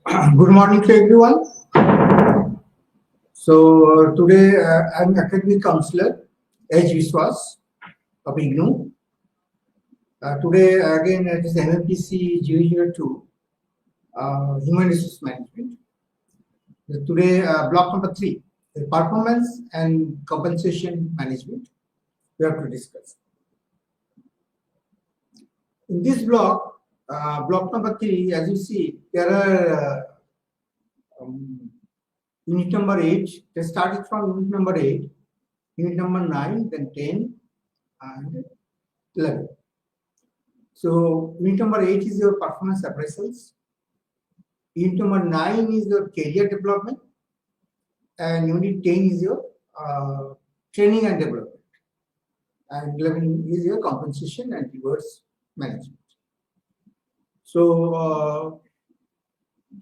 Good morning to everyone. So today I'm academic counselor E-VIDHYA of IGNOU. Today again it is MMPC 002 Human Resource Management. Today block number 3, performance and compensation management, we have to discuss. In this block, block number 3, as you see, there are unit number 8. They started from unit number 8, unit number 9, then 10, and 11. So unit number 8 is your performance appraisals. Unit number 9 is your career development, and unit 10 is your training and development, and 11 is your compensation and rewards management. So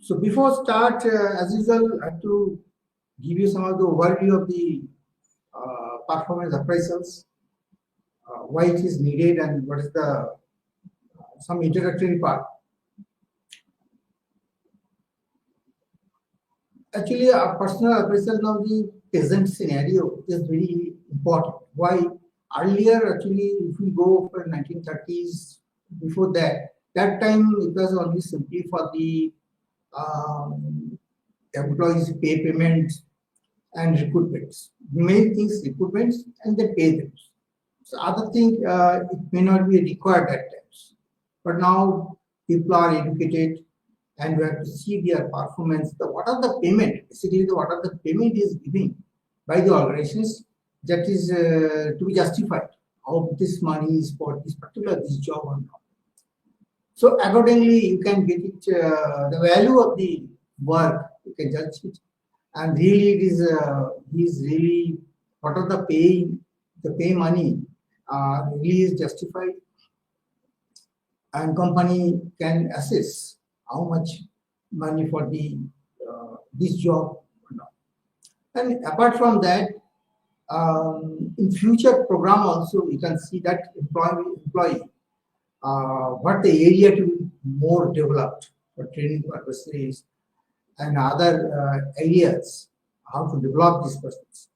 so before start, as usual, I have to give you some of the overview of the performance appraisals, why it is needed, and what is the some introductory part. Actually, a personal appraisal of the present scenario is very important. Why? Earlier, actually, if we go for 1930s, before that time it was only simply for the employees pay payments and recruitments. Main things recruitments and then pay them. So other thing it may not be required at times. But now people are educated and we have to see their performance. What are the payment? Basically, what are the payment is giving by the organizations that is to be justified. How this money is for this particular job or not. So accordingly, you can get it the value of the work. You can judge it, and really it is really what are the pay money really is justified, and company can assess how much money for the this job or not. And apart from that, in future program also you can see that employee what the area to be more developed for training purposes and other areas, how to develop these persons.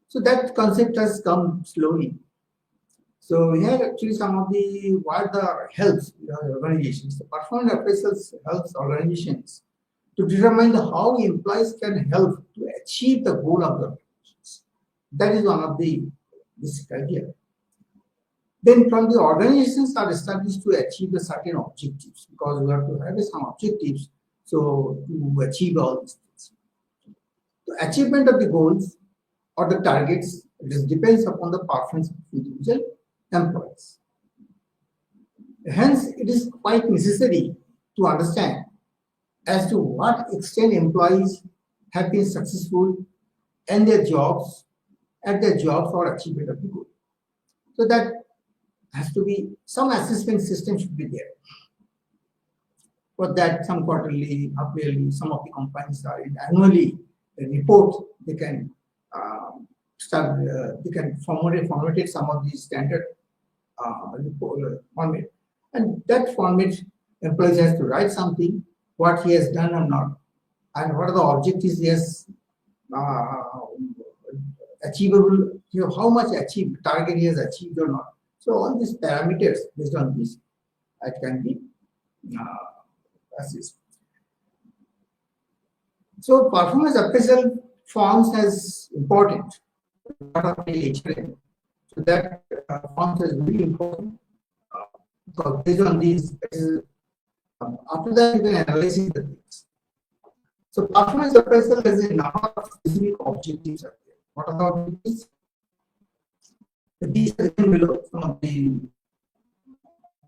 So that concept has come slowly. So here actually some of the what the helps organizations, the performance appraisals helps organizations to determine how employees can help to achieve the goal of the organizations. That is one of the basic idea. Then from the organizations are established to achieve the certain objectives, because we have to have some objectives. So to achieve all these things, the achievement of the goals or the targets, this depends upon the performance of individual employees. Hence, it is quite necessary to understand as to what extent employees have been successful in their jobs, at their jobs or achievement of the goal. So that has to be some assessment system should be there. For that, some quarterly, half-yearly, some of the companies are in annually report. They can start. They can formulate some of these standard format, and that format employees has to write something, what he has done or not, and what are the objectives he has achievable. How much achieved target he has achieved or not. So all these parameters based on this, it can be assessed. So performance appraisal forms as important. So that forms is really important because based on these, after that you can analyze the things. So performance appraisal has a number of specific objectives. What are the objectives? These are below some of the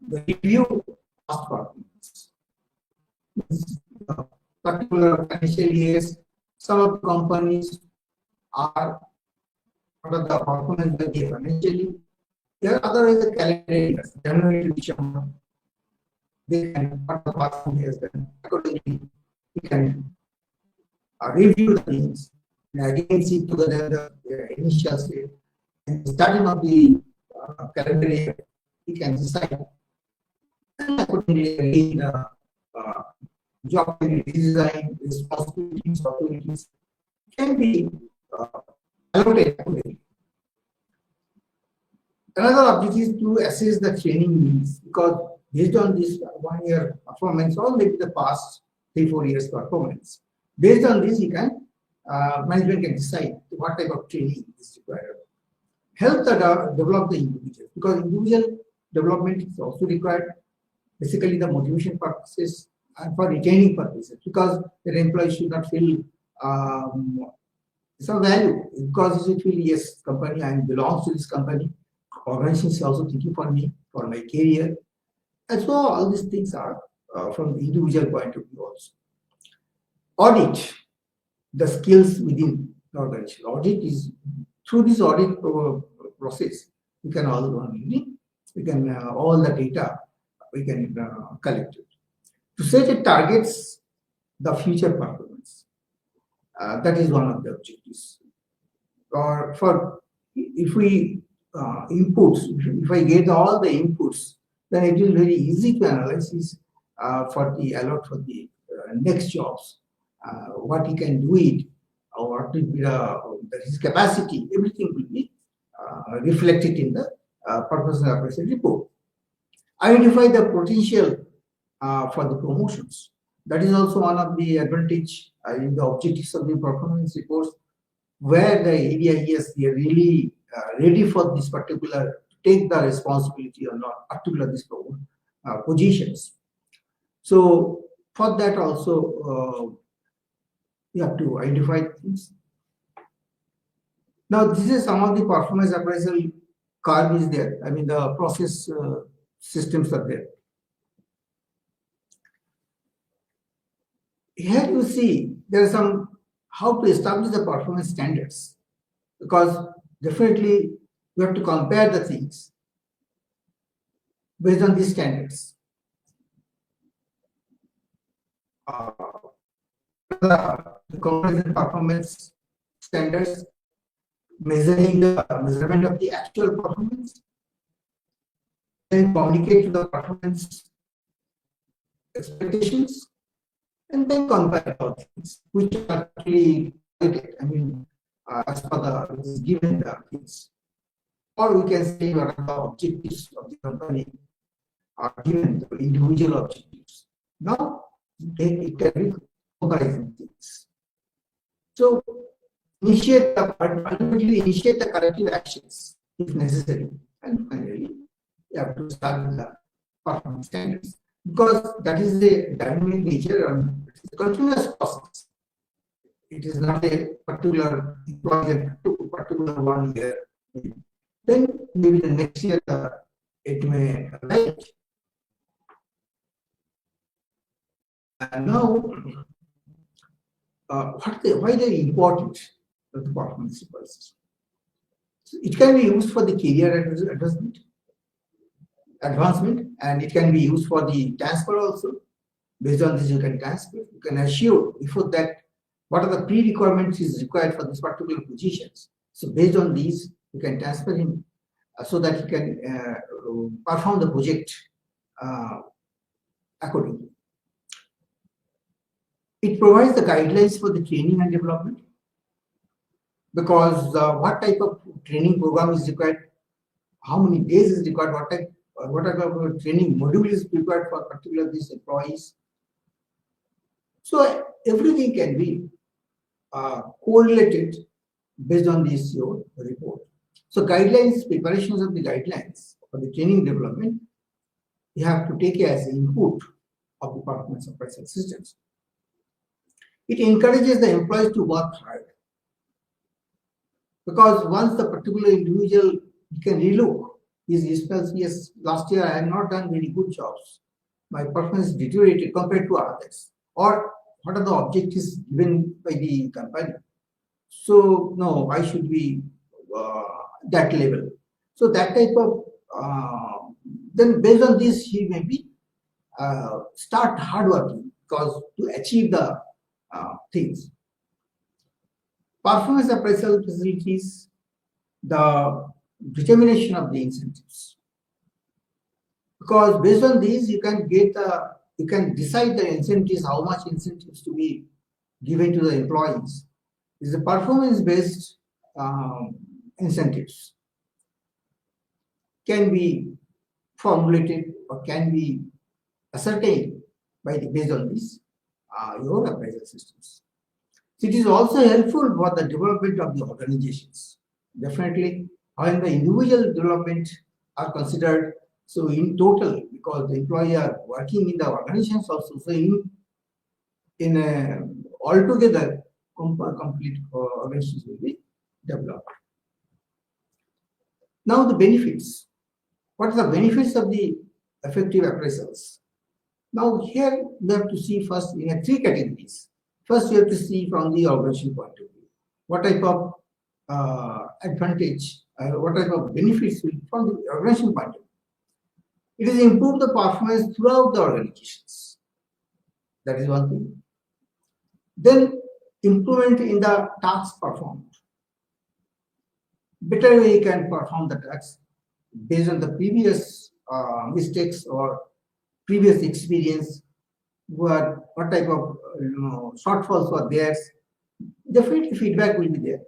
review past performance. Particular financial years, some of the companies are what are the performance that they financially. There are other is the calendar years, January to December. They can what the performance has done. Accordingly, we can review the things and again see together the initial state. And starting of the calendar year, we can decide and accordingly again job can be redesigned, responsibilities, opportunities can be allocated accordingly. Another objective is to assess the training needs, because based on this 1 year performance or maybe the past 3-4 years performance, based on this you can management can decide what type of training is required. Help develop the individual, because individual development is also required, basically the motivation purposes and for retaining purposes, because the employee should not feel some value, because he should feel, yes, company, I belongs to this company, organization is also thinking for me, for my career. And so all these things are from the individual point of view also. Audit the skills within the organization. Audit is, through this audit process, we can all the data we can collect it. To set a targets the future performance. That is one of the objectives. Or for if we inputs, if I get all the inputs, then it is very easy to analyze this for the allot for the next jobs, what he can do it, or what will be his capacity. Everything will be reflected in the purpose and appraisal report. Identify the potential for the promotions. That is also one of the advantage in the objectives of the performance reports, where the area is they are really ready for this particular, take the responsibility or not, particular this positions. So for that also you have to identify things. Now this is some of the performance appraisal curve is there. I mean the process systems are there. Here you see there are some how to establish the performance standards, because definitely we have to compare the things based on these standards. The comparison performance standards, measuring the measurement of the actual performance, then communicate to the performance expectations, and then compare all things which are actually, I mean, as per the given things. Or we can say what are the objectives of the company are given the individual objectives. Now it can be comparison things. So ultimately initiate the corrective actions if necessary, and finally you have to start with the performance standards, because that is the dynamic nature and it is a continuous process. It is not a particular project to particular 1 year. Then maybe the next year it may arise. And now, why they are important for the performance purposes? So it can be used for the career advancement, and it can be used for the transfer also. Based on this, you can transfer. You can assure before that what are the pre-requirements is required for this particular positions. So based on these, you can transfer him so that he can perform the project accordingly. It provides the guidelines for the training and development, because what type of training program is required, how many days is required, what type of training module is required for particular these employees. So everything can be correlated based on this your report. So guidelines, preparations of the guidelines for the training development, you have to take as input of the performance appraisal systems. It encourages the employees to work hard, because once the particular individual can relook his skills, yes, last year I have not done very good jobs, my performance deteriorated compared to others, or what are the objectives given by the company. So no, I should be that level. So that type of then based on this he may be start hard working, because to achieve the things. Performance appraisal facilities the determination of the incentives, because based on these you can get the you can decide the incentives, how much incentives to be given to the employees. Is the performance-based incentives can be formulated or can be ascertained based on these your appraisal systems. So it is also helpful for the development of the organizations. Definitely, when the individual development are considered, so in total, because the employee are working in the organizations also, so in altogether, complete organizations will be developed. Now the benefits. What are the benefits of the effective appraisals? Now here we have to see first in three categories. First, we have to see from the organization point of view. What type of advantage, what type of benefits from the organization point of view. It is improve the performance throughout the organizations. That is one thing. Then improvement in the tasks performed. Better way you can perform the tasks based on the previous mistakes or previous experience, what type of shortfalls were there. Definitely feedback will be there.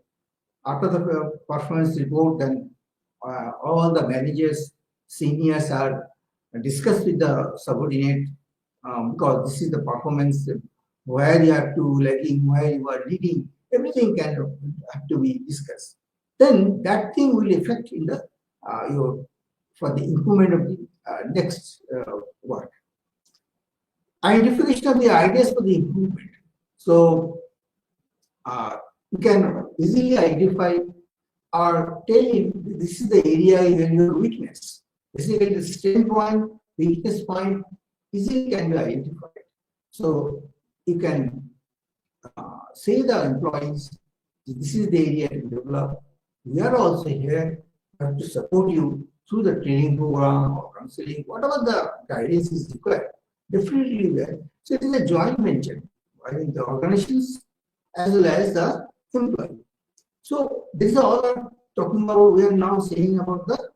After the performance report, then all the managers, seniors are discussed with the subordinate because this is the performance, where you have to lagging, where you are leading, everything can have to be discussed. Then that thing will affect in the for the improvement of the next work. Identification of the ideas for the improvement. So you can easily identify or tell him this is the area where your weakness. Basically, the strength point, weakness point easily can be identified. So you can say the employees, this is the area to develop. We are also here to support you through the training program or counseling, whatever the guidance is required. Definitely there. So it is a joint venture between the organizations as well as the employee. So this is all I'm talking about. We are now saying about the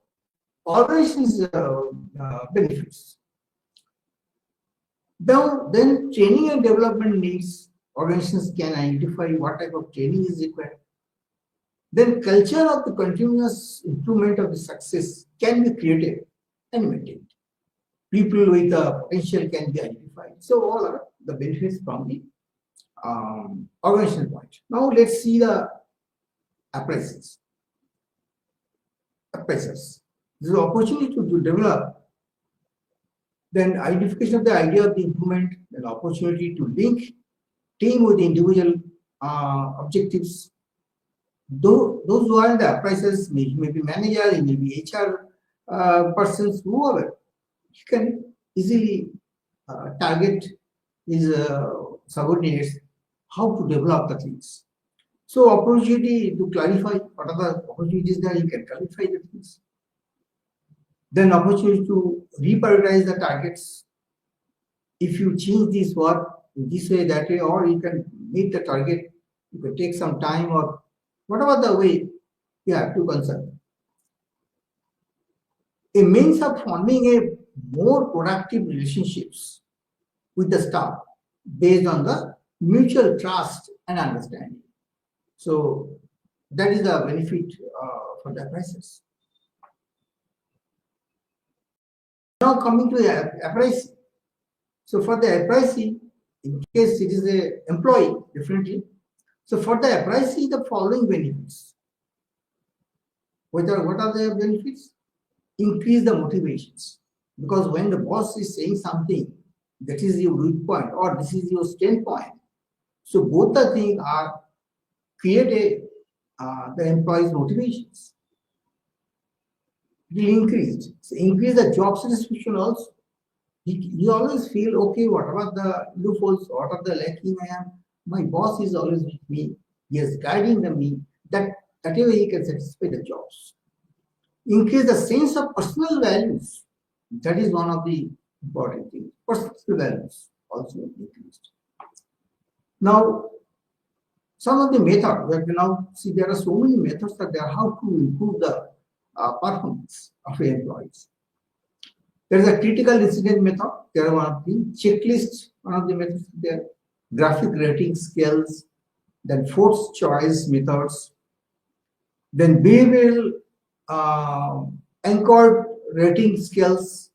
organizations benefits. Now, then training and development needs. Organizations can identify what type of training is required. Then culture of the continuous improvement of the success can be created and maintained. People with the potential can be identified. So all are the benefits from the organizational point. Now let's see the appraisals. Appraisers. This is an opportunity to develop. Then identification of the idea of the improvement, then opportunity to link team with individual objectives. Those who are the appraisers, maybe manager, maybe HR persons, whoever, you can easily target his subordinates how to develop the things. So opportunity to clarify what are the opportunities there, you can clarify the things. Then opportunity to reprioritize the targets. If you change this work in this way, that way, or you can meet the target, you can take some time or whatever the way you have to concern. A means of forming a more productive relationships with the staff based on the mutual trust and understanding. So that is the benefit for the appraisers. Now coming to the appraisal. So for the appraisal, in case it is an employee, definitely. So for the appraisal, the following benefits. What are the benefits? Increase the motivations. Because when the boss is saying something, that is your weak point or this is your strength point. So both the things are create the employee's motivations. It will increase. So increase the job satisfaction also. You always feel, okay, whatever the loopholes, what are the lacking I am, my boss is always with me. He is guiding me. That way he can satisfy the jobs. Increase the sense of personal values. That is one of the important things. Personal values also increased. Now, some of the methods, we have to now see there are so many methods that there are how to improve the performance of employees. There is a critical incident method. There are one of the checklist, one of the methods there, graphic rating scales, then forced choice methods, then behavioral anchored rating scales,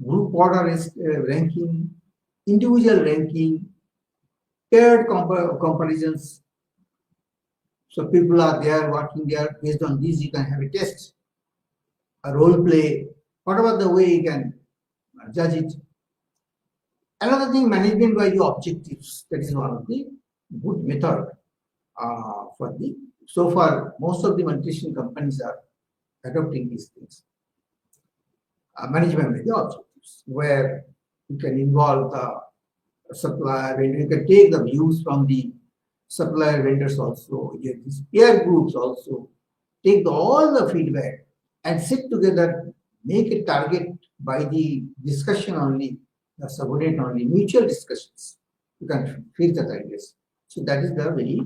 group order ranking, individual ranking, paired comparisons. So people are there working there. Based on these, you can have a test, a role play, whatever the way you can judge it. Another thing, management by the objectives. That is one of the good method for the. So far, most of the multinational companies are adopting these things. Management by the objectives, where you can involve the supplier, and you can take the views from the supplier vendors also, these peer groups also, take all the feedback and sit together, make a target by the discussion only, the subordinate only, mutual discussions. You can feel that ideas. So that is the very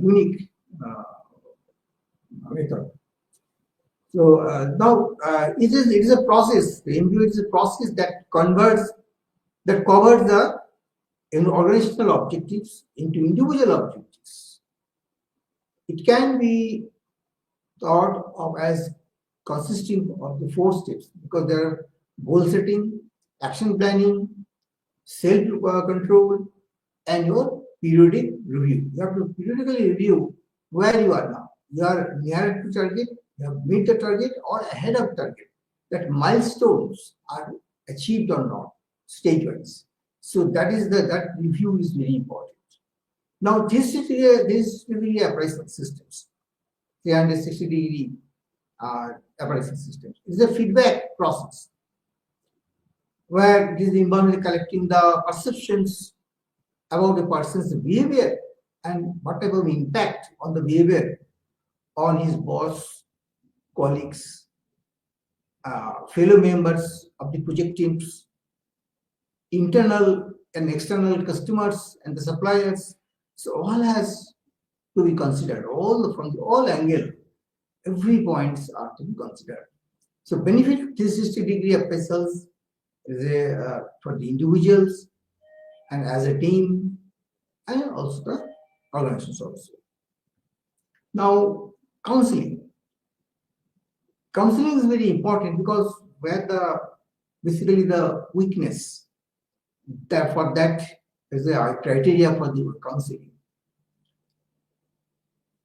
unique method. So now it is a process. The MBO is a process that covers the organizational objectives into individual objectives. It can be thought of as consisting of the 4 steps, because there are goal setting, action planning, self-control, and your periodic review. You have to periodically review where you are now. You are near to target, you have met the target or ahead of target. That milestones are achieved or not, stage-wise. So that review is very important. Now this is really appraisal systems, 360-degree appraisal systems. It's a feedback process where it is involved collecting the perceptions about a person's behavior and whatever impact on the behavior on his boss, colleagues, fellow members of the project teams, internal and external customers and the suppliers. So all has to be considered, from all angles, every points are to be considered. So benefit of 360-degree appraisals is for the individuals and as a team, and also the organizations also. Now counseling. Counseling is very important because where basically the weakness, for that is a criteria for the counseling.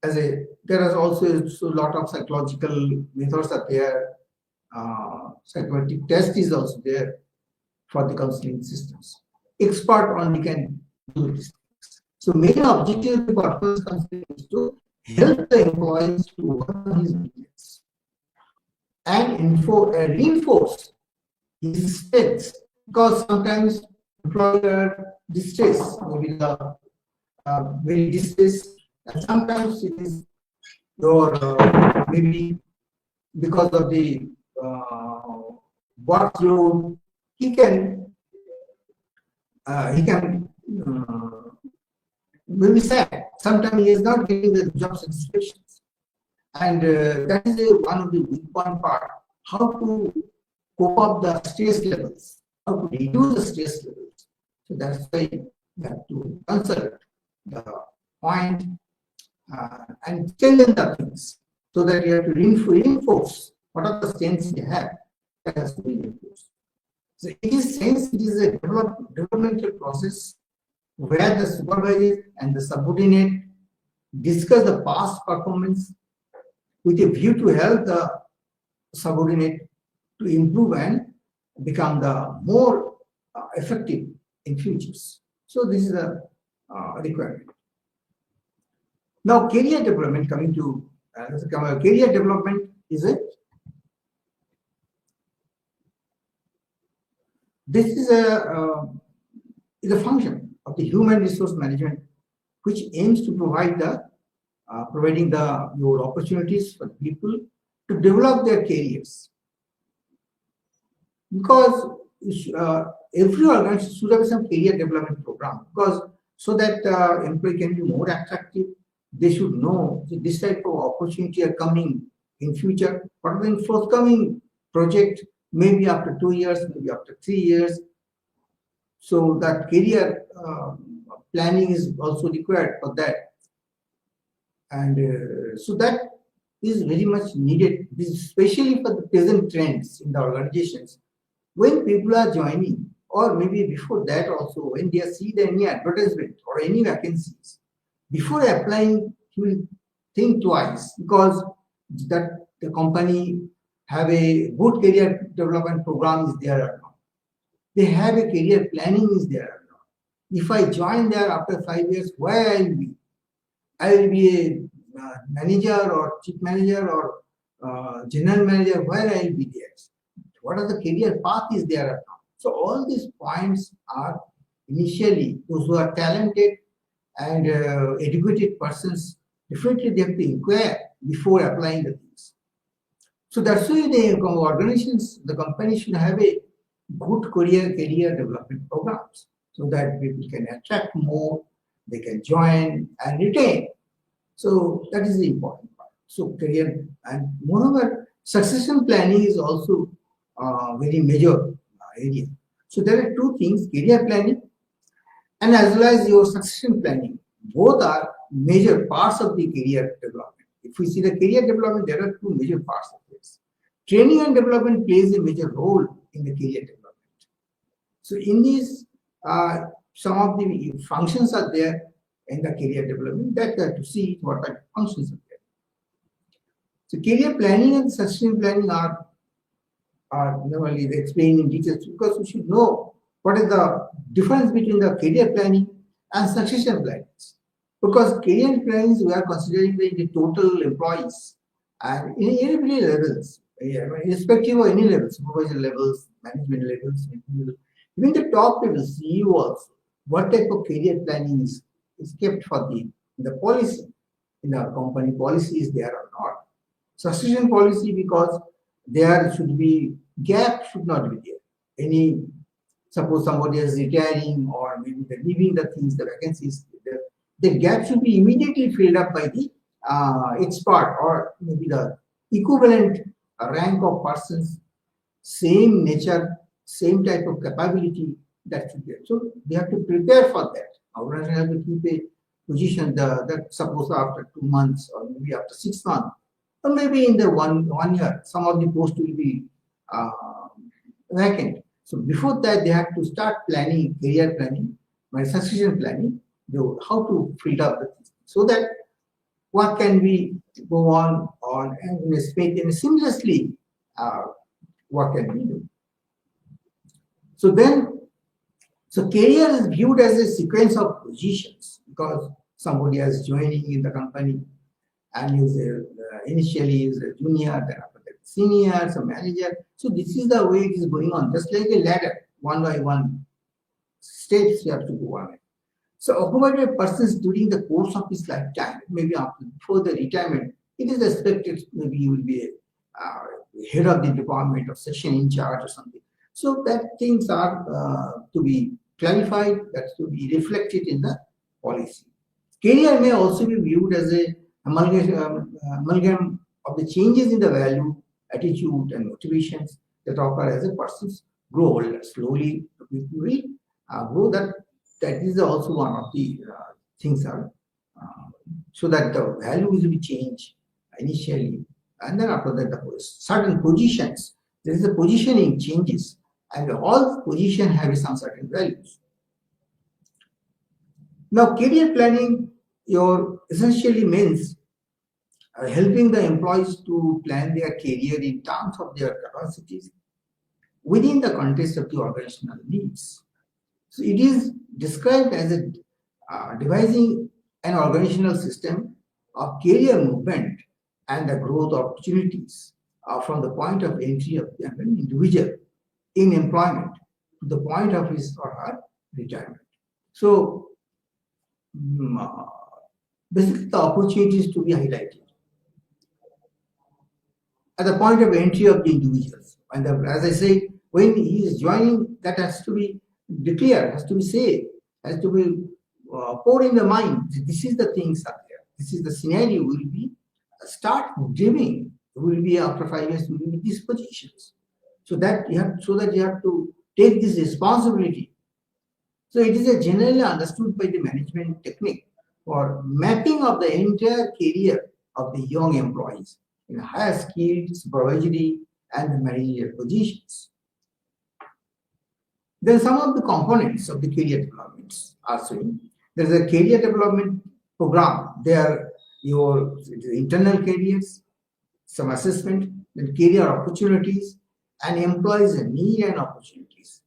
There is also a lot of psychological methods are there. Psychometric test is also there for the counseling systems. Expert only can do this. So main objective of the purpose counseling is to help the employees to overcome his weakness and reinforce his strengths, because sometimes employer distress, maybe the very distress, and sometimes it is your maybe because of the workload, he can maybe sad. Sometimes he is not getting the job satisfactions, and that is one of the weak point part. How to cope up the stress levels, how to reduce the stress levels. So that's why you have to consult the point and tell them the things, so that you have to reinforce what are the strengths you have. That has to be reinforced. So it is a developmental process where the supervisor and the subordinate discuss the past performance with a view to help the subordinate to improve and become the more effective in futures. So this is a requirement. Now career development, coming to career development is a function of the human resource management, which aims to provide providing your opportunities for people to develop their careers. Because every organization should have some career development program, because so that employee can be more attractive. They should know that this type of opportunity are coming in future. What are the forthcoming project maybe after 2 years, maybe after 3 years. So that career planning is also required for that. And so that is very much needed, especially for the present trends in the organizations. When people are joining, or maybe before that also, when they see any advertisement or any vacancies, before applying, he will think twice, because that the company have a good career development program is there or not. They have a career planning is there or not. If I join there after 5 years, where I will be? I will be a manager or chief manager or general manager, where I will be there? What are the career path is there or not? So all these points are initially, those who are talented and educated persons, definitely they have to inquire before applying the things. So that's why the organizations, the company should have a good career development programs, so that people can attract more, they can join and retain. So that is the important part. So career, and moreover, succession planning is also very major area. So there are two things: career planning and as well as your succession planning. Both are major parts of the career development. If we see the career development, there are two major parts of this. Training and development plays a major role in the career development. So in these, some of the functions are there in the career development, that to see what type of functions are there. So career planning and succession planning are normally explained in detail, because we should know what is the difference between the career planning and succession planning. Because career planning, we are considering the total employees and in any levels, irrespective of any levels, supervisor levels, management levels, even the top levels, CEO also, what type of career planning is kept for the policy, in the company policy is there or not. Succession policy, because there should be gap, should not be there. Suppose somebody is retiring or maybe they're leaving the things, the vacancies, the gap should be immediately filled up by the expert or maybe the equivalent rank of persons, same nature, same type of capability, that should be there. So we have to prepare for that. Our have to keep a position that suppose after 2 months or maybe after 6 months or maybe in the one year, some of the posts will be vacant. So before that, they have to start planning, career planning, my succession planning, how to fill up the things, so that what can we go on and seamlessly, what can we do? So career is viewed as a sequence of positions, because somebody is joining in the company and is initially is a junior, then after that senior, some manager. So this is the way it is going on, just like a ladder, one by one steps you have to go on it. So however, a person during the course of his lifetime, maybe before the retirement, it is expected maybe you will be a head of the department or section in charge or something. So that things are to be clarified, that's to be reflected in the policy. Career may also be viewed as a amalgam of the changes in the value, attitude, and motivations that occur as a person's grow older. Slowly, we will grow. That is also one of the things are so that the value will be changed initially, and then after that, the certain positions. There is a positioning changes, and all positions have some certain values. Now, career planning essentially means helping the employees to plan their career in terms of their capacities within the context of the organizational needs. So it is described as devising an organizational system of career movement and the growth opportunities from the point of entry of the individual in employment to the point of his or her retirement. So basically the opportunities to be highlighted at the point of entry of the individuals. And as I said, when he is joining, that has to be declared, has to be said, has to be poured in the mind. This is the things are there. This is the scenario. We will be start dreaming. We will be after 5 years. We will be these positions. So that you have to take this responsibility. So it is a generally understood by the management technique for mapping of the entire career of the young employees in higher skilled, supervisory, and managerial positions. Then some of the components of the career developments are showing. There is a career development program. There are your internal careers, some assessment, then career opportunities, and employees' need and opportunities.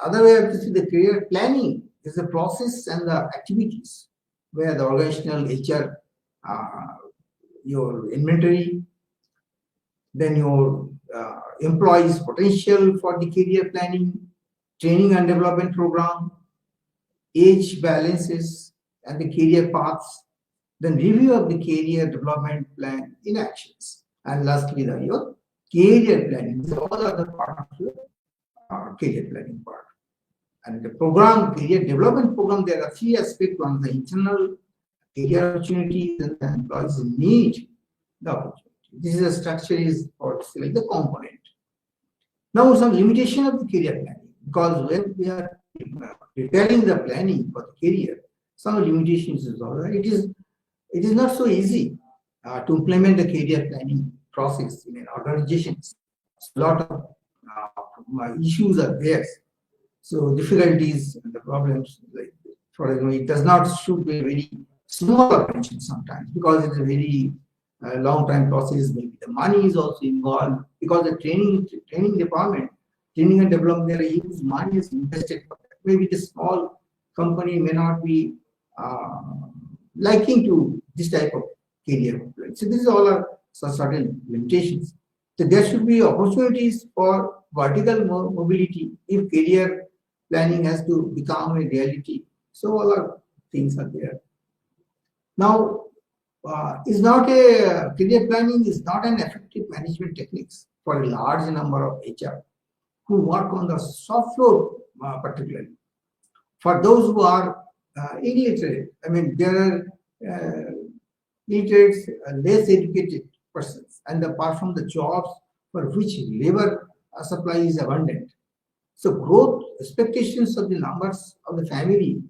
Other way to see the career planning is the process and the activities where the organizational HR, your inventory, then your employees' potential for the career planning, training and development program, age balances, and the career paths, then review of the career development plan in actions, and lastly, your career planning. These are all other part of your career planning part. And the program, career development program, there are three aspects. One, the internal career opportunities, and the employees need the opportunity. This is a structure is or select the component. Now, some limitation of the career planning, because when we are preparing the planning for the career, some limitations is all right. It is not so easy to implement the career planning process in an organization. A lot of issues are there. So difficulties and the problems, like for example, it does not should be a very small organization sometimes because it's a very long time process. Maybe the money is also involved because the training department, training and development, there are huge money is invested. Maybe the small company may not be liking to this type of career. So these all are certain limitations. So there should be opportunities for vertical mobility if career planning has to become a reality. So all our things are there. Now, is not a career planning is not an effective management techniques for a large number of HR who work on the soft floor particularly. For those who are illiterate, I mean there are illiterate, less educated persons, and apart from the jobs for which labor supply is abundant. So growth expectations of the numbers of the family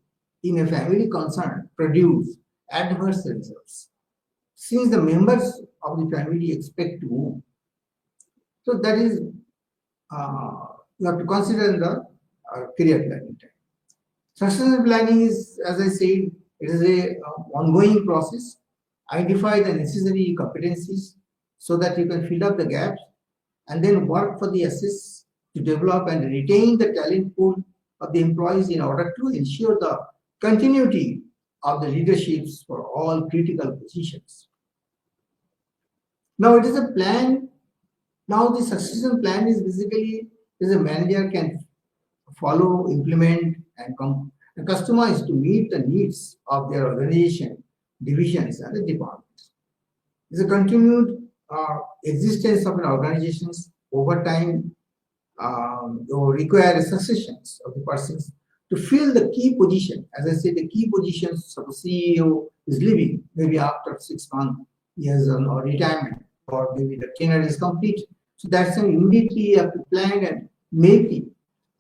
in a family concern produce adverse results, since the members of the family expect to move. So that is, you have to consider in the career planning time. Succession planning is, as I said, it is a ongoing process. Identify the necessary competencies so that you can fill up the gaps, and then work for the assess to develop and retain the talent pool of the employees in order to ensure the continuity of the leaderships for all critical positions. Now it is a plan. Now the succession plan is basically is a manager can follow, implement, and customize to meet the needs of their organization, divisions, and the departments. It's a continued existence of an organizations over time or require successions of the persons to fill the key position. As I said, the key positions of the CEO is leaving maybe after 6 months, years or retirement, or maybe the tenure is complete. So that's an immediately you have to plan and make it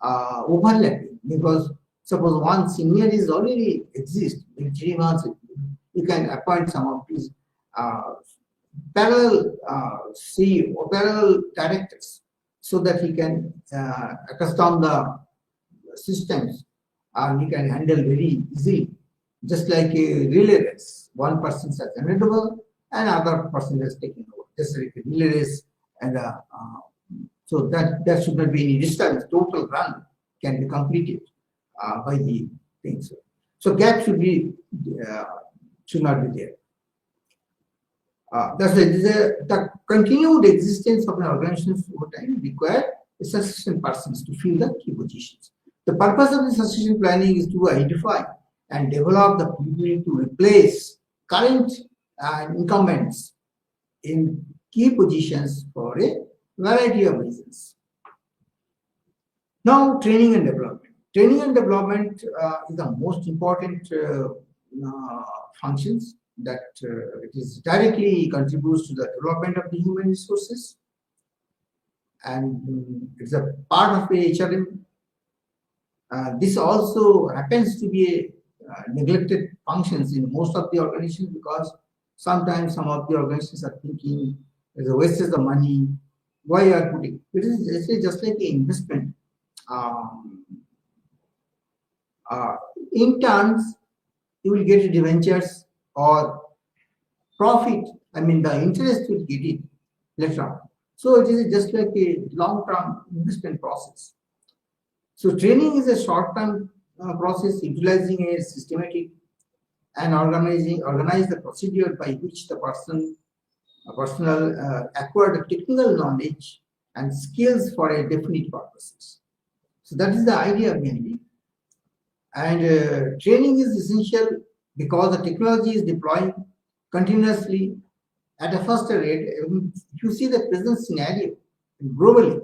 overlapping, because suppose one senior is already exist in 3 months, you can appoint some of these parallel CEO or parallel directors so that he can accustom the systems and he can handle very easily. Just like a relay race, one person has handleable and other person has taken over. Just like a relay race, and so that should not be any distance. Total run can be completed by the things. So gap should not be there. That's the continued existence of an organization over time require succession persons to fill the key positions. The purpose of the succession planning is to identify and develop the people to replace current incumbents in key positions for a variety of reasons. Now, training and development. Training and development is the most important functions that it is directly contributes to the development of the human resources. and it's a part of a HRM. This also happens to be a neglected functions in most of the organizations, because sometimes some of the organizations are thinking it's a waste of the money. Why you are putting? It is just like an investment. In turns, you will get debentures or profit. I mean, the interest will get it later on. So it is just like a long-term investment process. So training is a short-term process utilizing a systematic and organize the procedure by which the personnel acquired technical knowledge and skills for a definite purposes. So that is the idea behind it. And training is essential because the technology is deploying continuously at a faster rate. If you see the present scenario globally,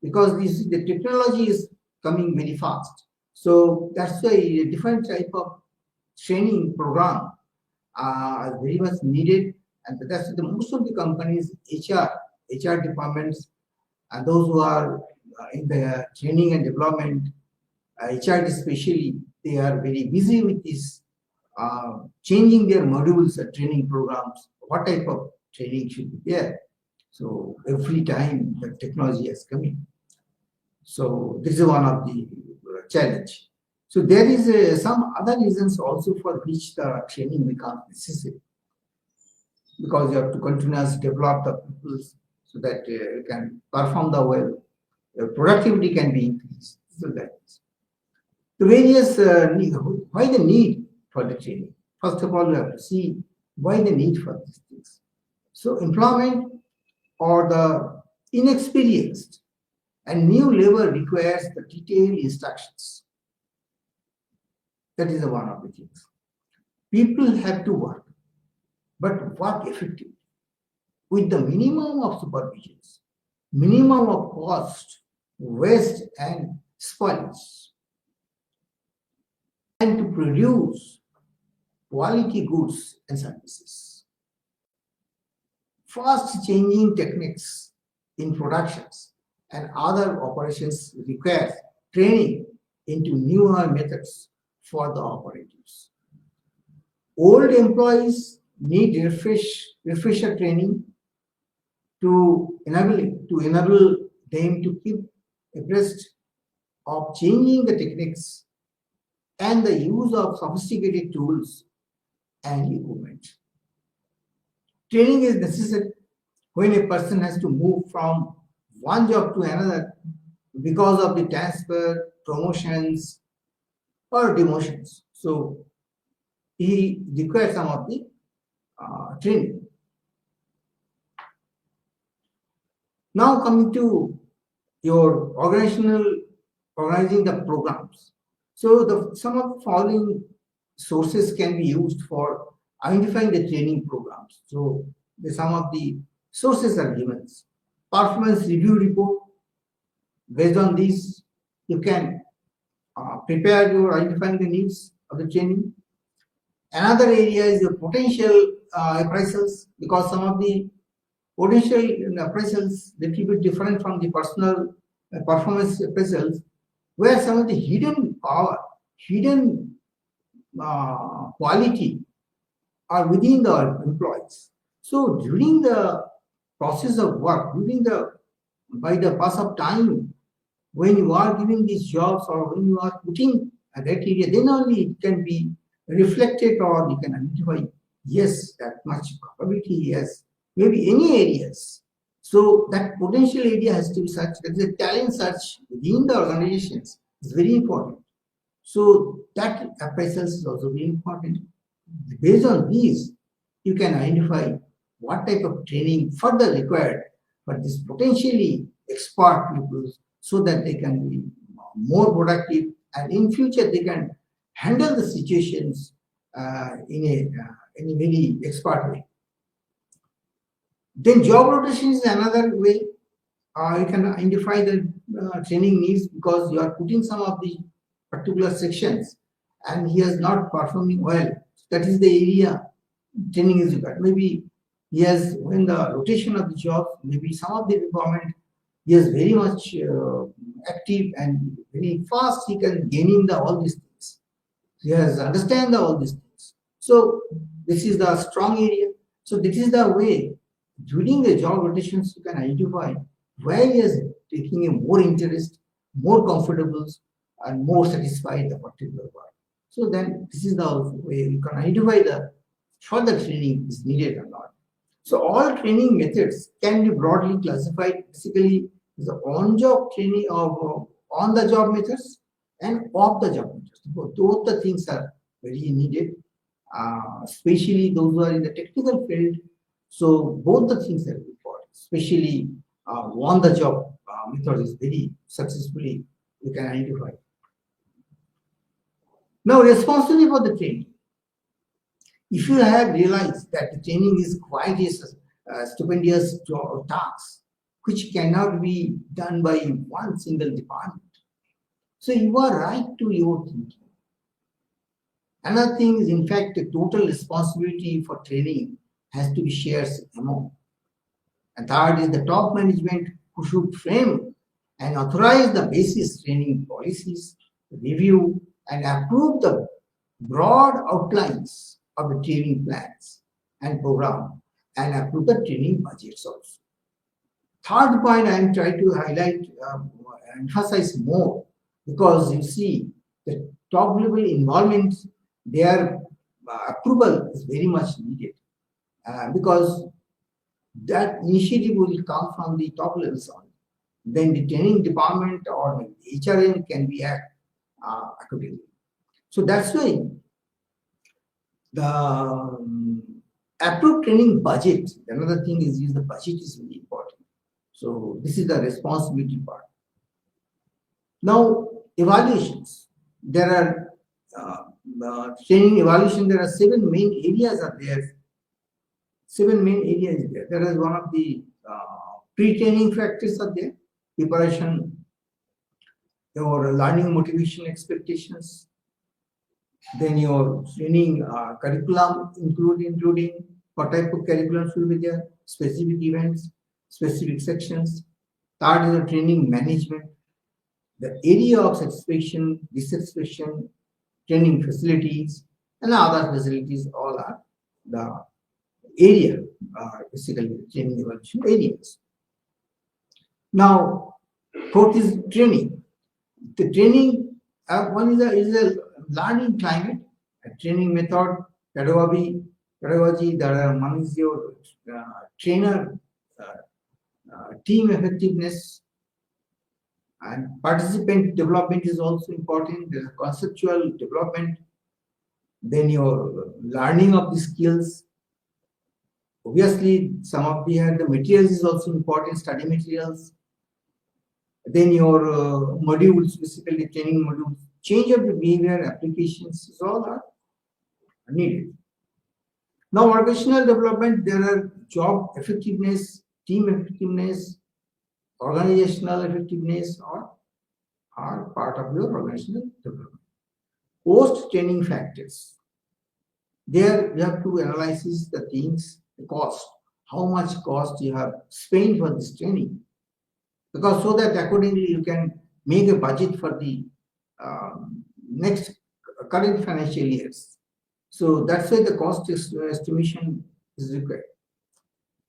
because the technology is coming very fast. So that's why a different type of training program are very much needed, and that's the most of the companies, HR departments, and those who are in the training and development, HR especially, they are very busy with this, changing their modules and training programs. What type of training should be there? So every time the technology is coming. So this is one of the challenge. So there is some other reasons also for which the training becomes necessary, because you have to continuously develop the people so that you can perform the well, your productivity can be increased. So that is the various why the need for the training. First of all, you have to see why the need for these things. So employment or the inexperienced and new labor requires the detailed instructions. That is one of the things. People have to work, but work effectively with the minimum of supervisions, minimum of cost, waste, and spoilage, and to produce quality goods and services. Fast changing techniques in productions and other operations require training into newer methods for the operatives. Old employees need refresher training to enable them to keep abreast of changing the techniques and the use of sophisticated tools and equipment. Training is necessary when a person has to move from one job to another because of the transfer, promotions, or demotions. So he requires some of the training. Now coming to your organizing the programs. So some of the following sources can be used for identifying the training programs. So some of the sources are given. Performance review report. Based on these, you can prepare your identifying the needs of the training. Another area is the potential appraisals, because some of the potential appraisals little bit different from the personal performance appraisals, where some of the hidden power, hidden quality are within the employees. So during the process of work, by the pass of time, when you are giving these jobs or when you are putting that area, then only it can be reflected, or you can identify, yes, that much capability, yes, maybe any areas. So that potential area has to be such, that the talent search within the organizations is very important. So that appraisal is also very important. Based on these, you can identify what type of training further required for this potentially expert people, so that they can be more productive, and in future they can handle the situations in a very expert way. Then job rotation is another way. You can identify the training needs, because you are putting some of the particular sections and he is not performing well. That is the area training is required. Maybe he has, when the rotation of the job, maybe some of the requirement he is very much active and very fast. He can gain in all these things. He has understand all these things. So this is the strong area. So this is the way during the job rotations you can identify where he is taking a more interest, more comfortable, and more satisfied the particular work. So then this is the way you can identify the further training is needed or not. So all training methods can be broadly classified basically as the on-job training of on-the-job methods and off-the-job methods. Both the things are very needed, especially those who are in the technical field. So both the things are important, especially on-the-job method is very successfully we can identify. Now, responsibility for the training. If you have realized that the training is quite a stupendous task, which cannot be done by one single department, so you are right to your thinking. Another thing is, in fact, the total responsibility for training has to be shared among. And third is the top management who should frame and authorize the basis training policies, review and approve the broad outlines of the training plans and program and approve the training budgets also. Third point I am trying to highlight, emphasize more, because you see the top level involvement, their approval is very much needed, because that initiative will come from the top levels on. Then the training department or the HRM can be act accordingly. So that's why the approved training budget, another thing is the budget is very important. So this is the responsibility part. Now, evaluations. There are training evaluation, there are 7 main areas are there. 7 main areas there. There is one of the pre-training factors are there. Preparation, your learning motivation expectations, then your training curriculum including what type of curriculum should be there, specific events, specific sections. Third is the training management, the area of satisfaction, dissatisfaction, training facilities, and other facilities all are the area, basically training evaluation areas. Now, fourth is training. The training, one is a learning climate, a training method, pedagogy. One is your trainer, team effectiveness, and participant development is also important. There is conceptual development. Then your learning of the skills. Obviously, some of the materials is also important, study materials. Then your modules, basically training modules, change of the behavior, applications, is all are needed. Now, organizational development, there are job effectiveness, team effectiveness, organizational effectiveness are part of your organizational development. Post-training factors. There you have to analyze the things, the cost, how much cost you have spent for this training, because so that accordingly you can make a budget for the next current financial years. So that's why the cost estimation is required.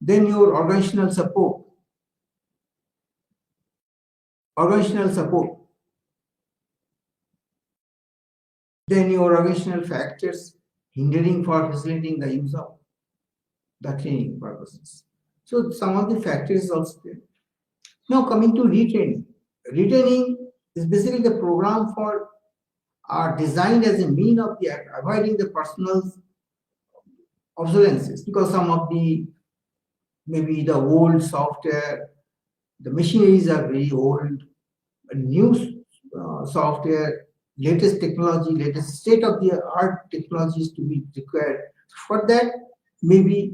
Then your organizational support. Then your organizational factors hindering for facilitating the use of the training purposes. So some of the factors also there. Now coming to retraining. Retraining is basically the program for are designed as a mean of the avoiding the personal obsolescences, because some of the maybe the old software, the machineries are very old, new software, latest technology, latest state-of-the-art technologies to be required. For that, maybe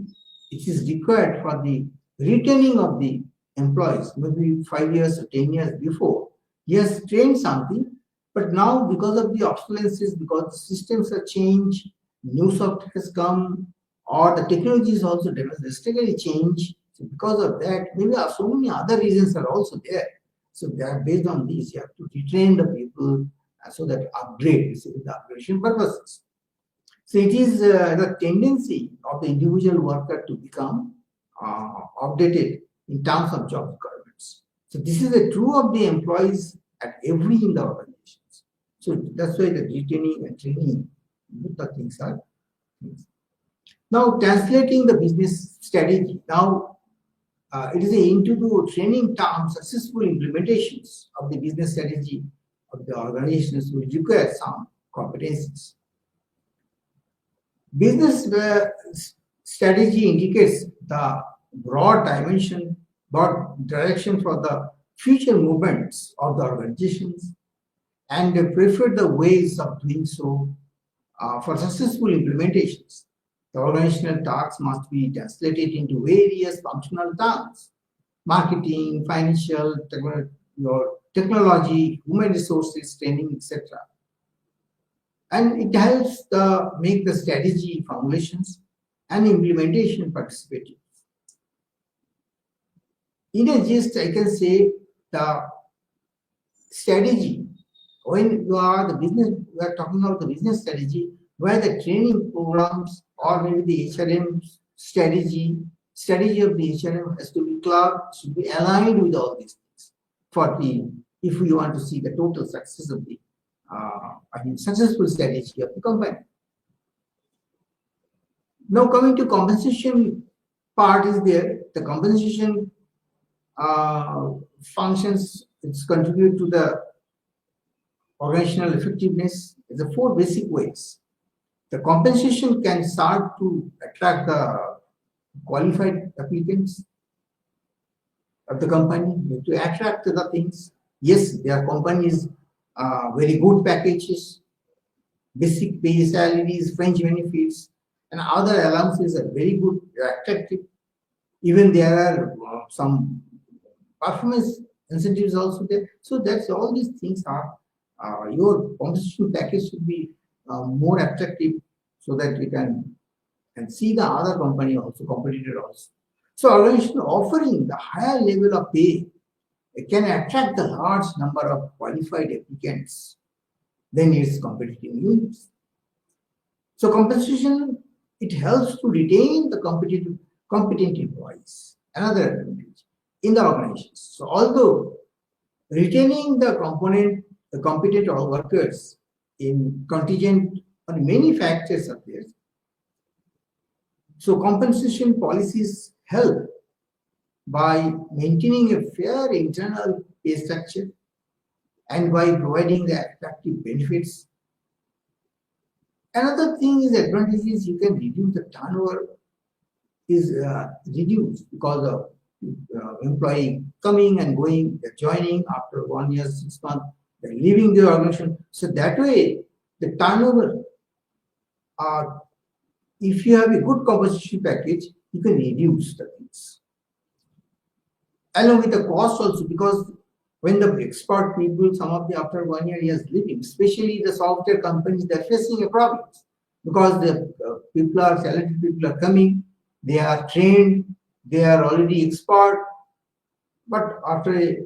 it is required for the retaining of the employees, maybe 5 years or 10 years before. He has trained something, but now because of the obsolescence, because the systems have changed, new software has come, or the technology is also drastically changed, So because of that, maybe so many other reasons are also there. So they are based on these. You have to retrain the people so that upgrade, with the upgradation purposes. So it is the tendency of the individual worker to become outdated in terms of job requirements. So this is true of the employees at every in the organizations. So that's why the retaining and training, both the things are things. Now translating the business strategy. Now it is into the training terms, successful implementations of the business strategy of the organizations will require some competencies. Business strategy indicates the broad dimension, broad direction for the future movements of the organizations and prefer the ways of doing so for successful implementations. The organizational tasks must be translated into various functional terms: marketing, financial, technology, human resources, training, etc. And it helps make the strategy formulations and implementation participative. In a gist, I can say the strategy, when you are the business, we are talking about the business strategy, where the training programs or maybe the HRM strategy of the HRM has to be should be aligned with all these things for if we want to see the total success of the successful strategy of the company. Now coming to compensation part is there. The compensation functions, it's contribute to the organizational effectiveness. The 4 basic ways. The compensation can start to attract the qualified applicants of the company, to attract the things. Yes, there are companies, very good packages, basic pay salaries, fringe benefits, and other allowances are very good, attractive. Even there are some performance incentives also there. So that's all these things are your compensation package should be more attractive, so that we can see the other company also, competitor also. So organization offering the higher level of pay, it can attract the large number of qualified applicants than its competitive units. So compensation, it helps to retain the competent employees. Another advantage in the organizations. So although retaining the competent workers in contingent on many factors of theirs, so compensation policies help by maintaining a fair internal pay structure and by providing the attractive benefits. Another thing is advantages, you can reduce the turnover is reduced because of employee coming and going, they're joining after 1 year, 6 months, they're leaving the organization. So that way, the turnover, if you have a good compensation package, you can reduce the things. Along with the cost also, because when the expert people, some of the after 1 year he is leaving, especially the software companies, they're facing a problem because the talented people are coming, they are trained, they are already expert, but after a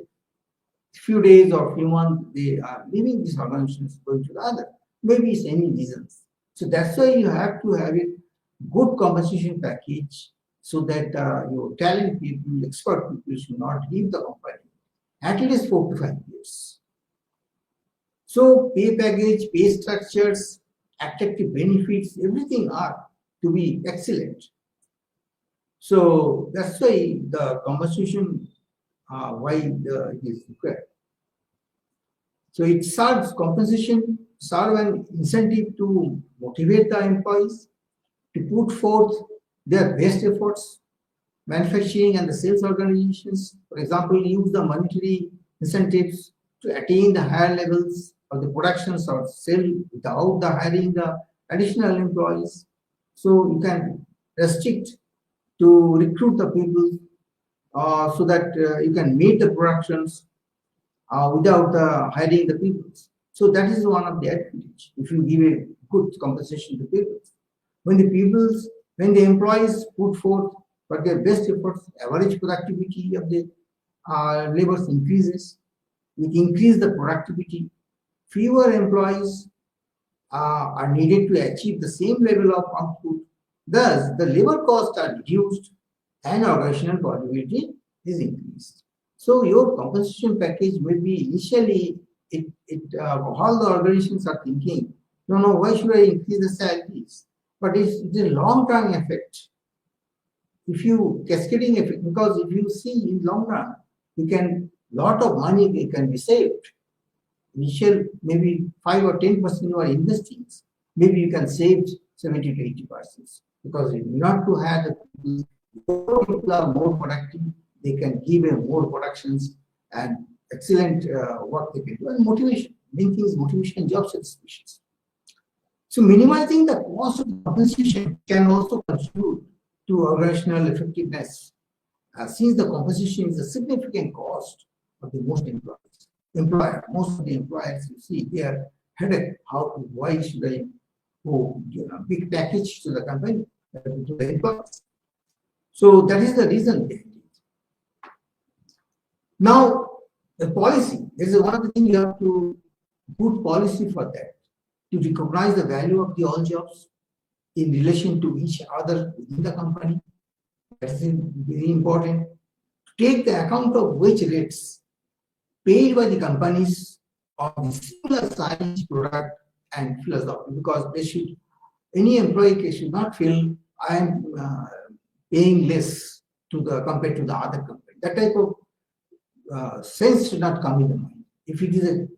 few days or few months, they are leaving these organizations, going to the other. Maybe it's any reasons. So that's why you have to have a good compensation package so that your talent people, expert people should not leave the company at least 4 to 5 years. So pay package, pay structures, attractive benefits, everything are to be excellent. So that's why the compensation, why it is required. So it serves compensation, serve an incentive to motivate the employees to put forth their best efforts. Manufacturing and the sales organizations, for example, use the monetary incentives to attain the higher levels of the productions or sale without the hiring the additional employees. So you can restrict to recruit the people so that you can meet the productions without hiring the people. So that is one of the advantage if you give a good compensation to people. When the employees put forth for their best efforts, average productivity of the laborers increases. We increase the productivity. Fewer employees are needed to achieve the same level of output. Thus, the labor costs are reduced and organizational productivity is increased. So your compensation package may be initially, all the organizations are thinking, no, why should I increase the salaries? But it's a long-term effect. If you cascading effect, because if you see in long run, you can lot of money can be saved. Initial maybe 5 or 10% you are investing, maybe you can save 70 to 80%, because you not to have the people are more productive, they can give more productions and excellent work they can do, and motivation. Main thing is motivation and job satisfaction. So minimizing the cost of compensation can also contribute to organizational effectiveness, since the compensation is a significant cost of the most employer. Most of the employers, you see, they are headache. Why should I go big package to the company, to the employees? So that is the reason behind it. Now, the policy, this is one of the things you have to put policy for that, to recognize the value of the all jobs in relation to each other within the company. That is very important. To take the account of wage rates paid by the companies of the similar size product and philosophy, because they should, any employee should not feel I am paying less to the compared to the other company. That type of sense should not come in the mind. If it is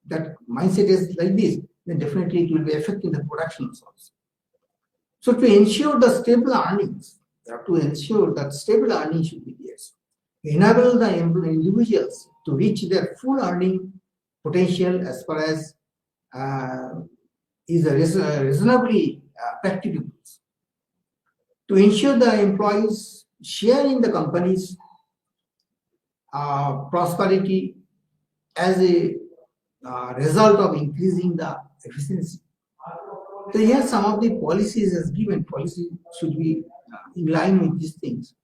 that mindset is like this, then definitely it will be affecting the production also. So to ensure the stable earnings, you have to ensure that stable earnings should be there. Enable the individuals to reach their full earning potential as far as is reasonably practicable. To ensure the employees share in the company's prosperity as a result of increasing the efficiency. So here some of the policies as given, policy should be in line with these things.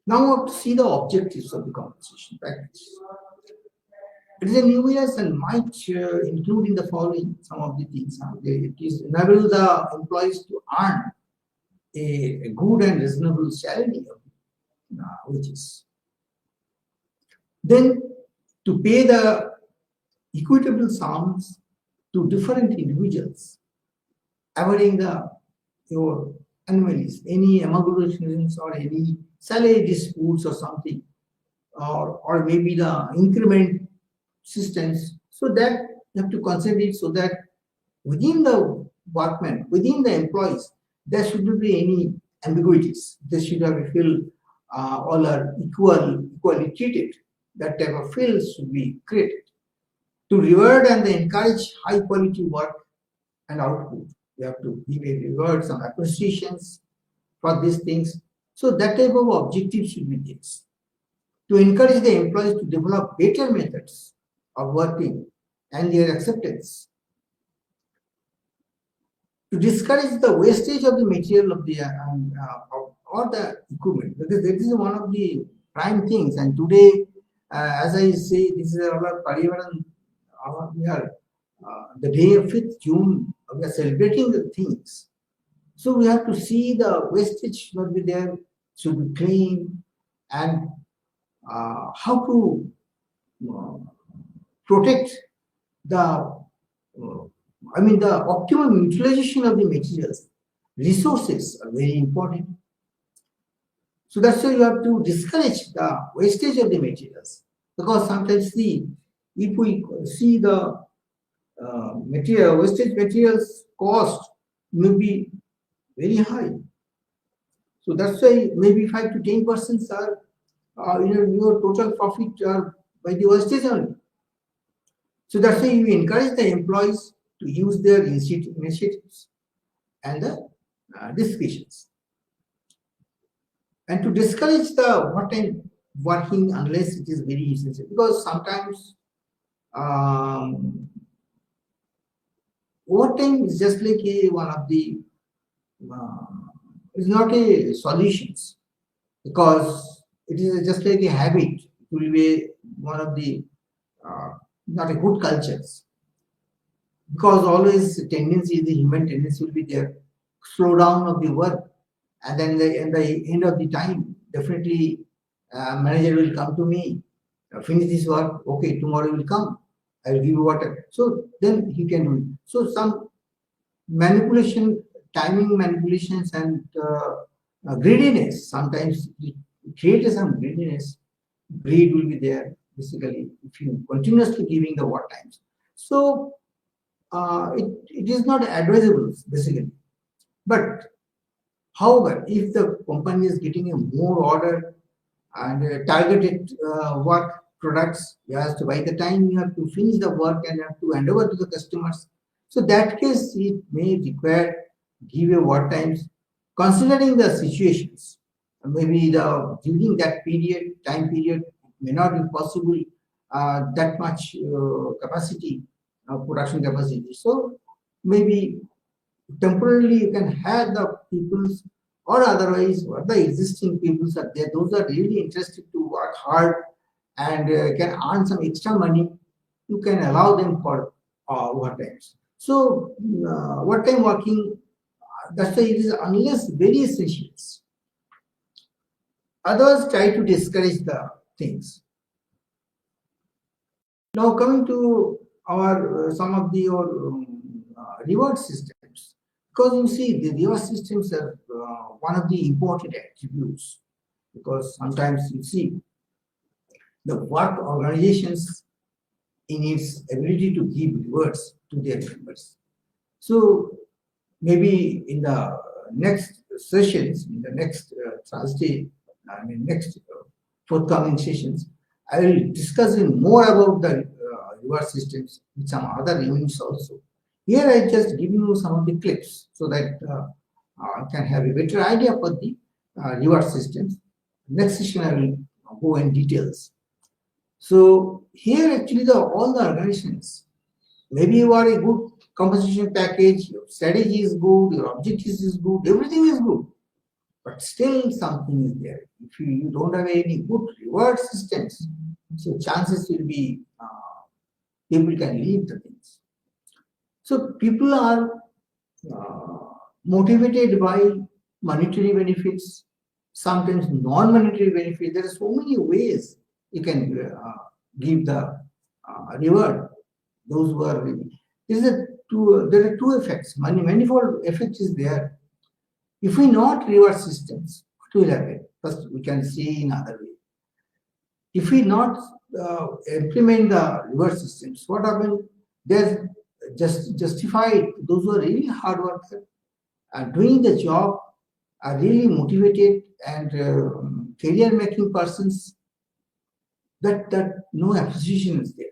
Now we have to see the objectives of the compensation package. It is a numerous and might include in the following some of the things. It is enable the employees to earn a good and reasonable salary of wages. Then to pay the equitable sums to different individuals, avoiding your anomalies, any amalgamations or any salary disputes or something, or maybe the increment systems. So that you have to consider it, so that within the workmen, within the employees, there shouldn't be any ambiguities. They should have feel all are equally treated. That type of fields should be created. To reward and encourage high quality work and output, you have to give a reward, some appreciations for these things. So that type of objective should be this. To encourage the employees to develop better methods of working and their acceptance. To discourage the wastage of the material of the or the equipment, because that is one of the prime things. And today, as I say, this is our Parivaran. We are the day of 5th June. We are celebrating the things. So we have to see the wastage should not be there, should be clean, and how to protect the the optimum utilization of the materials. Resources are very important. So that's why you have to discourage the wastage of the materials, because sometimes if we see the wastage materials cost may be very high. So that's why maybe 5 to 10% are your total profit are by the wastage only. So that's why you encourage the employees to use their initiatives and the discussions, and to discourage the part-time working unless it is very essential, because sometimes overtime is just like one of the is not a solutions. because it is just like a habit. It will be one of the not a good cultures, because always the human tendency will be there, slow down of the work, and then in the end of the time, definitely manager will come to me, finish this work, okay, tomorrow will come, I will give you water. So then he can do it. So some manipulation, timing manipulations, and greediness, sometimes it creates some greediness. Greed will be there basically if you continuously giving the work times. So it is not advisable basically. But however, if the company is getting a more order and targeted work products, you have to, by the time you have to finish the work and you have to hand over to the customers. So that case, it may require give a work times, considering the situations. Maybe the during that period, time period, it may not be possible that much capacity, production capacity. So maybe temporarily you can have the peoples, or otherwise what the existing peoples are there, those are really interested to work hard and can earn some extra money, you can allow them for overtimes. So overtime working, that's why it is unless very essentials. Others try to discourage the things. Now coming to our some of the reward systems, because you see the reward systems are one of the important attributes, because sometimes you see the work organizations in its ability to give rewards to their members. So maybe in the next sessions, in the next Thursday, next forthcoming sessions, I will discuss more about the reward systems with some other units also. Here I just give you some of the clips so that I can have a better idea for the reward systems. Next session I will go in details. So here actually all the organizations, maybe you are a good compensation package, your strategy is good, your objectives is good, everything is good, but still something is there. If you don't have any good reward systems, so chances will be people can leave the things. So people are motivated by monetary benefits, sometimes non-monetary benefits. There are so many ways you can give the reward. Those who are really, there are two effects. Manifold effect is there. If we not reward systems, what will happen? First, we can see in other way. If we not implement the reward systems, what happens? There's just justified those who are really hard workers and doing the job, are really motivated and career making persons, that no appreciation is there.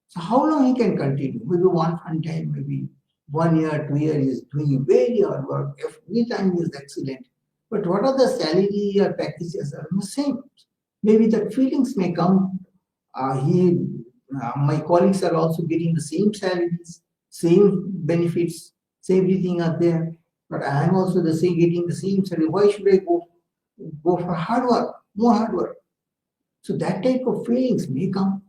So how long he can continue? Maybe one time, maybe 1 year, 2 years, he is doing very hard work. Every time he is excellent. But what are the salary or packages are the same? Maybe the feelings may come. My colleagues are also getting the same salaries, same benefits, same everything are there. But I am also getting the same salary. Why should I go for hard work, more hard work? So that type of feelings may come,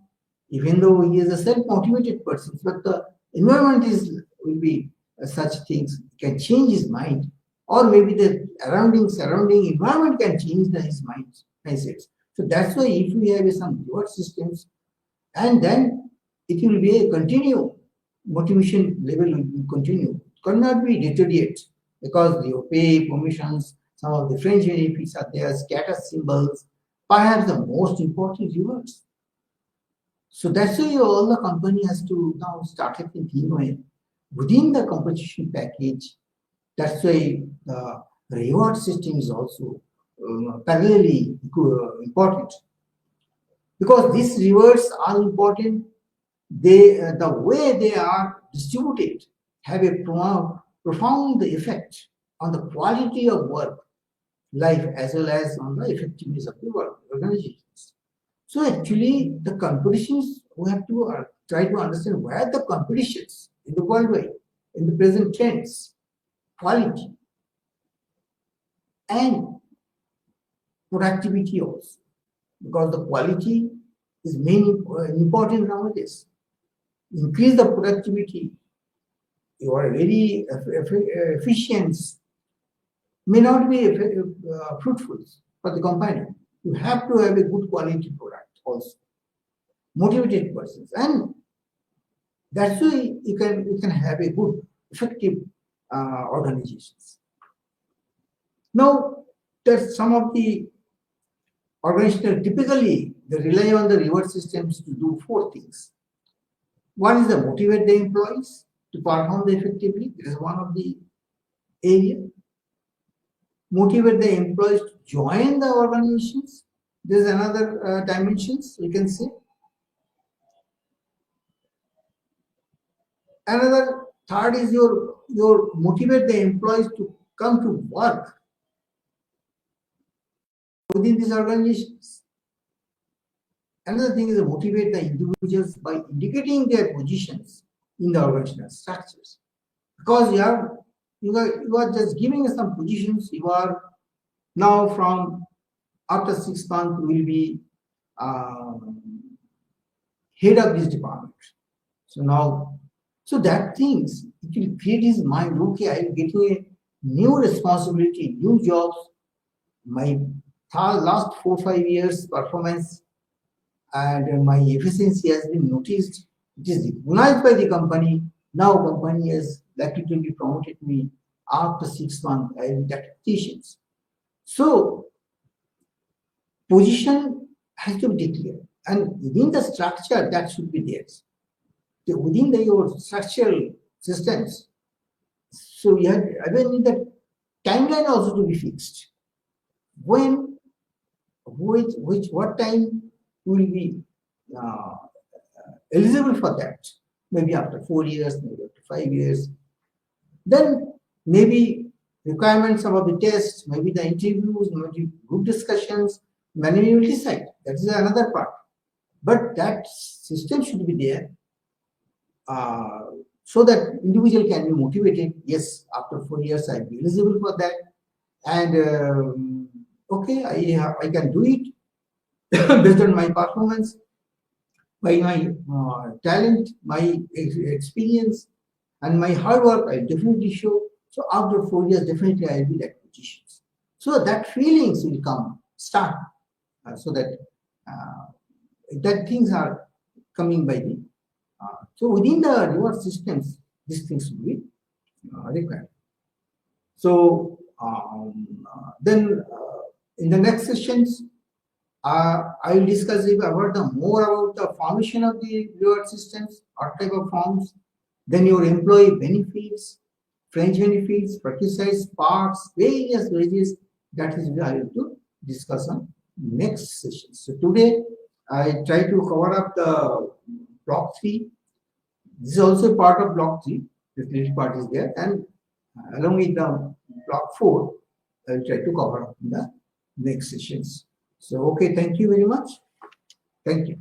even though he is a self-motivated person. But the environment will be such things can change his mind, or maybe the surrounding environment can change his mindset. So that's why if we have some reward systems, and then it will be a continue motivation level will continue. It cannot be deteriorate, because your pay, permissions, some of the fringe benefits are there, status symbols, perhaps the most important rewards. So that's why all the company has to now start thinking within the compensation package. That's why the reward system is also parallelly important, because these rewards are important. The way they are distributed have a profound effect on the quality of work life as well as on the effectiveness of the work organizations. So actually the competitions, we have to try to understand where the competitions in the worldwide, in the present trends, quality, and productivity also, because the quality is main important nowadays. Increase the productivity, you are very efficient, may not be fruitful for the company. You have to have a good quality product also, motivated persons, and that's why you can have a good, effective organizations. Now, there's some of the organizations typically they rely on the reward systems to do 4 things. One is to motivate the employees to perform effectively. It is one of the area. Motivate the employees to join the organizations. There is another dimensions we can see. Another third is your motivate the employees to come to work within these organizations. Another thing is to motivate the individuals by indicating their positions in the organizational structures. Because you are just giving us some positions. You are now from after 6 months will be head of this department. So now, so that things it will create his mind. Okay, I will get a new responsibility, new jobs. My last 4-5 years performance and my efficiency has been noticed. It is recognized by the company. Now company has likely to be promoted me after 6 months. I have that positions. So position has to be declared, and within the structure that should be there. So within your structural systems, so you have even the timeline also to be fixed. When, what time will be eligible for that? Maybe after 4 years, maybe after 5 years. Then maybe requirements about the tests, maybe the interviews, maybe group discussions, management will decide. That is another part. But that system should be there so that individual can be motivated. Yes, after 4 years I will be eligible for that, and okay, I can do it based on my performance, by my talent, my experience, and my hard work. I definitely show. So after 4 years, definitely I will be that positions. So that feelings will start, so that things are coming by the. So within the reward systems, these things will be required. So then in the next sessions, I will discuss more about the formation of the reward systems, what type of forms, then your employee benefits, fringe benefits, perquisites, parts, various wages. That is what I will to discuss on next session. So today I try to cover up the block 3. This is also part of block 3. The little part is there, and along with the block 4, I will try to cover up in the next sessions. So okay, thank you very much. Thank you.